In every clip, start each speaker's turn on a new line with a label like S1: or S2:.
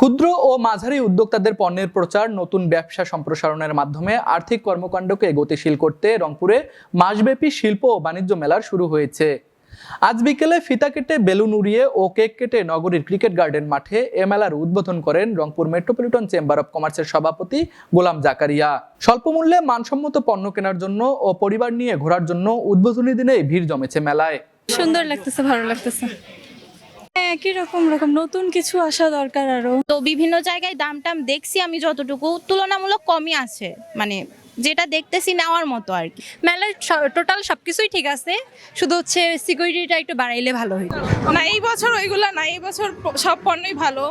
S1: ক্ষুদ্র ও মাঝারি উদ্যোক্তাদের পণ্যের প্রচার, নতুন ব্যবসা সম্প্রসারণের মাধ্যমে আর্থিক কর্মকাণ্ডকে গতিশীল করতে রংপুরে মাসব্যাপী শিল্প ও বাণিজ্য মেলার শুরু হয়েছে। আজ বিকেলে ফিতা কেটে, বেলুন উড়িয়ে ও কেক কেটে নগরীর ক্রিকেট গার্ডেন মাঠে এ মেলার উদ্বোধন করেন রংপুর মেট্রোপলিটন চেম্বার অব কমার্সের সভাপতি গোলাম জাকারিয়া। স্বল্প মূল্যে মানসম্মত পণ্য কেনার জন্য ও পরিবার নিয়ে ঘোরার জন্য উদ্বোধনী দিনেই ভিড় জমেছে মেলায়।
S2: সুন্দর লাগতেছে, ভালো লাগতেছে। একই রকম নতুন কিছু আসা দরকার আরো।
S3: তো বিভিন্ন জায়গায় দাম টাম দেখছি আমি, যতটুকু তুলনামূলক কমই আছে, মানে যেটা দেখতেছি নেওয়ার মতো আর কি।
S2: মেলার টোটাল সবকিছুই ঠিক আছে, শুধু হচ্ছে সিকিউরিটিটা একটু বাড়াইলে ভালো হইতো।
S4: না, এই বছর ওইগুলা না, এই বছর সব পণ্যই ভালো,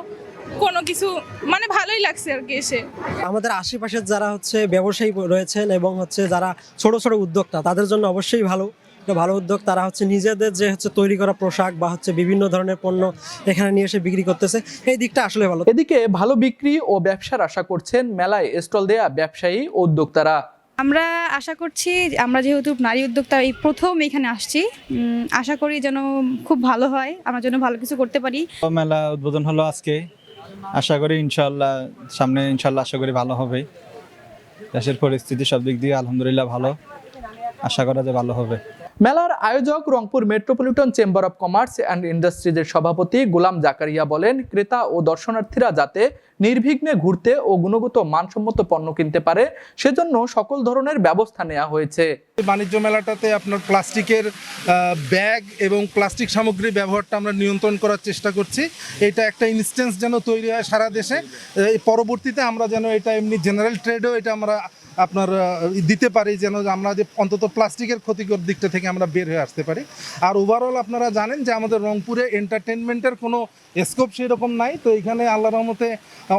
S4: কোনো কিছু মানে ভালোই লাগছে আর কি এসে।
S5: আমাদের আশেপাশের যারা হচ্ছে ব্যবসায়ী রয়েছেন এবং হচ্ছে যারা ছোট ছোট উদ্যোক্তা, তাদের জন্য অবশ্যই ভালো উদ্যোগ। তারা হচ্ছে নিজেদের যে হচ্ছে তৈরি করা পোশাক বা হচ্ছে বিভিন্ন ধরনের পণ্য এখানে নিয়ে এসে বিক্রি করতেছে, এই দিকটা আসলে ভালো।
S1: এদিকে ভালো বিক্রি ও ব্যবসার আশা করছেন মেলায় স্টল দেয়া ব্যবসায়ী ও উদ্যোক্তারা।
S2: আমরা আশা করছি, আমরা যেহেতু নারী উদ্যোক্তা এই প্রথম এখানে আসছি, আশা করি যেন খুব ভালো হয়, আমরা যেন ভালো কিছু করতে পারি।
S6: মেলা উদ্বোধন হলো আজকে, আশা করি ইনশাআল্লাহ সামনে ইনশাআল্লাহ আশা করি ভালো হবে। দেশের পরিস্থিতি সব দিক দিয়ে আলহামদুলিল্লাহ ভালো, আশা করা যায় ভালো হবে।
S1: মেলার আয়োজক Rangpur metropolitan chamber of commerce and ইন্ডাস্ট্রিজের সভাপতি গোলাম জাকারিয়া বলেন, ক্রেতা ও দর্শনার্থীরা যাতে নির্বিঘ্নে ঘুরতে ও গুণগত মানসম্মত পণ্য কিনতে পারে, সেজন্য সকল ধরনের ব্যবস্থা নেওয়া হয়েছে।
S7: বাণিজ্য মেলাটাতে আপনার প্লাস্টিকের ব্যাগ এবং প্লাস্টিক সামগ্রীর ব্যবহারটা আমরা নিয়ন্ত্রণ করার চেষ্টা করছি। এটা একটা ইনস্ট্যান্স যেন তৈরি হয় সারা দেশে, পরবর্তীতে আমরা যেন এটা এমনি জেনারেল ট্রেডেও এটা আমরা আপনার দিতে পারি, যেন আমরা যে অন্তত প্লাস্টিকের ক্ষতিকর দিকটা থেকে আমরা বের হয়ে আসতে পারি। আর ওভারঅল আপনারা জানেন যে আমাদের রংপুরে এন্টারটেনমেন্টের কোনো স্কোপ সেরকম নাই। তো এখানে আল্লাহর রহমতে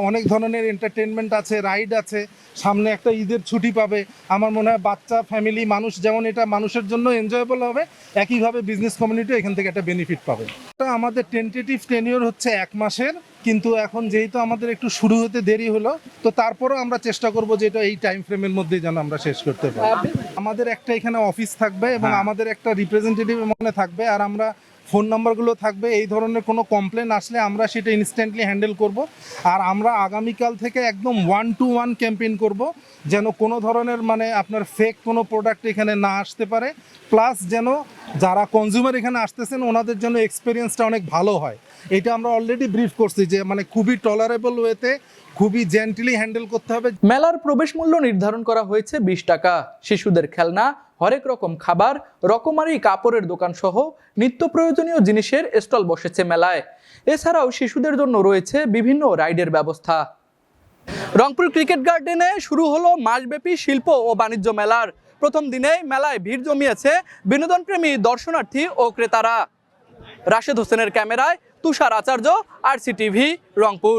S7: অনেক ধরনের এন্টারটেনমেন্ট আছে, রাইড আছে, সামনে একটা ঈদের ছুটি পাবে। আমার মনে হয় বাচ্চা, ফ্যামিলি, মানুষ যেমন এটা মানুষের জন্য এনজয়েবল হবে, একইভাবে বিজনেস কমিউনিটিও এখান থেকে একটা বেনিফিট পাবে। আমাদের টেন্টেটিভ টেনিওর হচ্ছে 1 মাসের, কিন্তু এখন যেহেতু আমাদের একটু শুরু হতে দেরি হলো, তো তারপরেও আমরা চেষ্টা করব যে এটা এই টাইম ফ্রেমের মধ্যেই যেন আমরা শেষ করতে পারি। আমাদের একটা এখানে অফিস থাকবে এবং আমাদের একটা রিপ্রেজেন্টেটিভ এখানে থাকবে, আর আমরা ফোন নাম্বারগুলো থাকবে। এই ধরনের কোনো কমপ্লেন আসলে আমরা সেটা ইনস্ট্যান্টলি হ্যান্ডেল করব। আর আমরা আগামীকাল থেকে একদম 1-to-1 ক্যাম্পেইন করব, যেন কোনো ধরনের মানে আপনার ফেক কোনো প্রোডাক্ট এখানে না আসতে পারে, প্লাস যেন যারা কনজিউমার এখানে আসতেছেন ওনাদের জন্য এক্সপিরিয়েন্সটা অনেক ভালো হয়। এটা আমরা অলরেডি ব্রিফ করছি যে মানে খুবই টলারেবল ওয়েতে, খুবই জেন্টলি হ্যান্ডেল করতে হবে।
S1: মেলার প্রবেশ মূল্য নির্ধারণ করা হয়েছে 20 টাকা। শিশুদের খেলনা, হরেক রকম খাবার, রকমারি কাপড়ের দোকান সহ নিত্য প্রয়োজনীয় জিনিসের স্টল বসেছে মেলায়। এছাড়াও শিশুদের জন্য রয়েছে বিভিন্ন রাইডের ব্যবস্থা। রংপুর ক্রিকেট গার্ডেনে শুরু হলো মাসব্যাপী শিল্প ও বাণিজ্য মেলার প্রথম দিনেই মেলায় ভিড় জমিয়েছে বিনোদনপ্রেমী দর্শনার্থী ও ক্রেতারা। রাশেদ হোসেনের ক্যামেরায় তুষার আচার্য, RCTV, রংপুর।